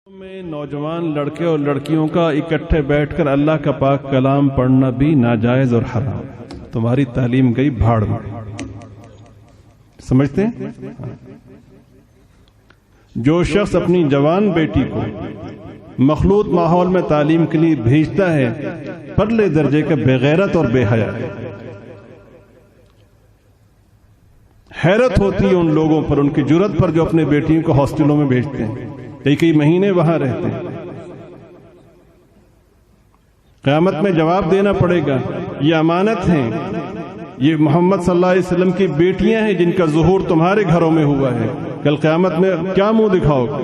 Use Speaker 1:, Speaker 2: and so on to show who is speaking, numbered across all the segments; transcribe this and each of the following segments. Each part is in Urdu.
Speaker 1: میں نوجوان لڑکے اور لڑکیوں کا اکٹھے بیٹھ کر اللہ کا پاک کلام پڑھنا بھی ناجائز اور حرام. تمہاری تعلیم گئی بھاڑ میں. سمجھتے ہیں؟ جو شخص اپنی جوان بیٹی کو مخلوط ماحول میں تعلیم کے لیے بھیجتا ہے پرلے درجے کا بے غیرت اور بے حیا ہے. حیرت ہوتی ہے ان لوگوں پر، ان کی جرت پر جو اپنے بیٹیوں کو ہاسٹلوں میں بھیجتے ہیں، کئی مہینے وہاں رہتے ہیں. قیامت میں جواب دینا پڑے گا. یہ امانت ہیں، یہ محمد صلی اللہ علیہ وسلم کی بیٹیاں ہیں جن کا ظہور تمہارے گھروں میں ہوا ہے. کل قیامت میں کیا منہ دکھاؤ گے؟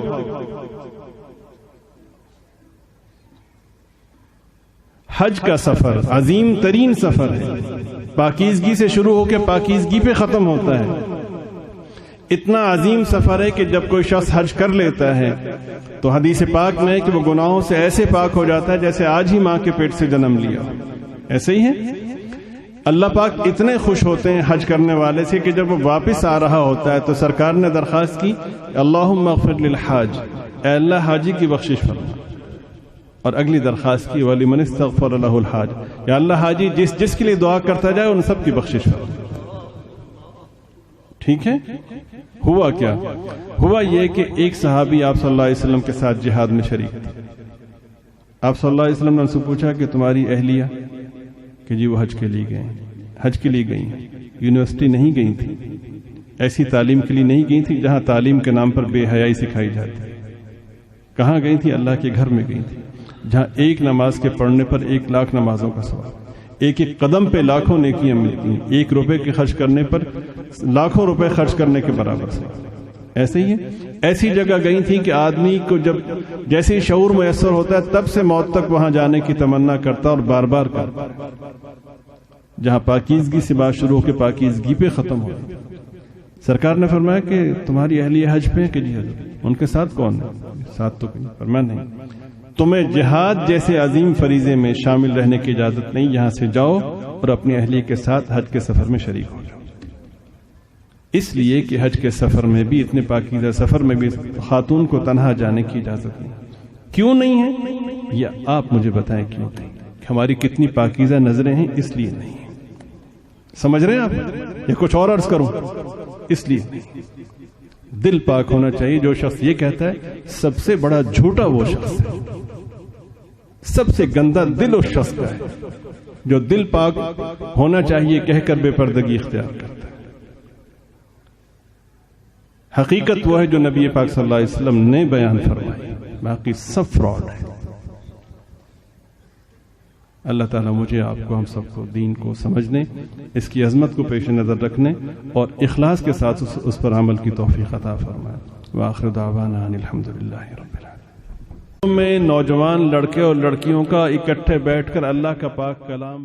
Speaker 1: حج کا سفر عظیم ترین سفر ہے. پاکیزگی سے شروع ہو کے پاکیزگی پہ ختم ہوتا ہے. اتنا عظیم سفر ہے کہ جب کوئی شخص حج کر لیتا ہے تو حدیث پاک میں ہے کہ وہ گناہوں سے ایسے پاک ہو جاتا ہے جیسے آج ہی ماں کے پیٹ سے جنم لیا. ایسے ہی ہے. اللہ پاک اتنے خوش ہوتے ہیں حج کرنے والے سے کہ جب وہ واپس آ رہا ہوتا ہے تو سرکار نے درخواست کی، اللہم اغفر للحاج، اے اللہ حاجی کی بخشش فرما. اور اگلی درخواست کی وَلِمَنِ اسْتَغْفَرَ لَهُ الْحَاجِ، یا اللہ حاجی جس کے لیے دعا کرتا جائے ان سب کی بخشش فرما. ٹھیک ہے؟ ہوا کیا؟ ہوا یہ کہ ایک صحابی آپ صلی اللہ علیہ وسلم کے ساتھ جہاد میں شریک تھے. آپ صلی اللہ علیہ وسلم نے ان سے پوچھا کہ تمہاری اہلیہ؟ کہ جی وہ حج کے لیے گئی. یونیورسٹی نہیں گئی تھی، ایسی تعلیم کے لیے نہیں گئی تھی جہاں تعلیم کے نام پر بے حیائی سکھائی جاتی. کہاں گئی تھی؟ اللہ کے گھر میں گئی تھی، جہاں ایک نماز کے پڑھنے پر 1,00,000 نمازوں کا ثواب، ایک قدم پہ لاکھوں نیکیاں ملتی ہیں، 1 روپے کے خرچ کرنے پر لاکھوں روپے خرچ کرنے کے برابر سے. ایسے ہی ہے. ایسی جگہ گئی تھی کہ آدمی کو جب جیسے ہی شعور میسر ہوتا ہے تب سے موت تک وہاں جانے کی تمنا کرتا اور بار بار کرتا. جہاں پاکیزگی سے بات شروع ہو کے پاکیزگی پہ ختم ہو. سرکار نے فرمایا کہ تمہاری اہلیہ حج پہ؟ کہ جی حضرت. ان کے ساتھ کون ہے؟ ساتھ تو فرمایا نہیں، تمہیں جہاد جیسے عظیم فریضے میں شامل رہنے کی اجازت نہیں. یہاں سے جاؤ اور اپنی اہلیہ کے ساتھ حج کے سفر میں شریک ہو جاؤ. اس لیے کہ حج کے سفر میں بھی، اتنے پاکیزہ سفر میں بھی خاتون کو تنہا جانے کی اجازت نہیں. کیوں نہیں ہے؟ یا آپ مجھے بتائیں کیوں نہیں؟ کہ ہماری کتنی پاکیزہ نظریں ہیں اس لیے نہیں. سمجھ رہے ہیں آپ؟ یا کچھ اور عرض کروں؟ اس لیے نہیں. دل پاک ہونا چاہیے. جو شخص یہ کہتا ہے سب سے بڑا جھوٹا وہ شخص ہے. سب سے گندا دل اس شخص کا ہے جو دل پاک ہونا چاہیے کہہ کر بے پردگی اختیار کرتا ہے. حقیقت وہ ہے جو نبی پاک صلی اللہ علیہ وسلم نے بیان فرمائی، باقی سب فراڈ ہے. اللہ تعالیٰ مجھے، آپ کو، ہم سب کو دین کو سمجھنے، اس کی عظمت کو پیش نظر رکھنے اور اخلاص کے ساتھ اس پر عمل کی توفیق عطا فرمائے. وآخر دعوانا ان الحمدللہ رب العالمین. میں نوجوان لڑکے اور لڑکیوں کا اکٹھے بیٹھ کر اللہ کا پاک کلام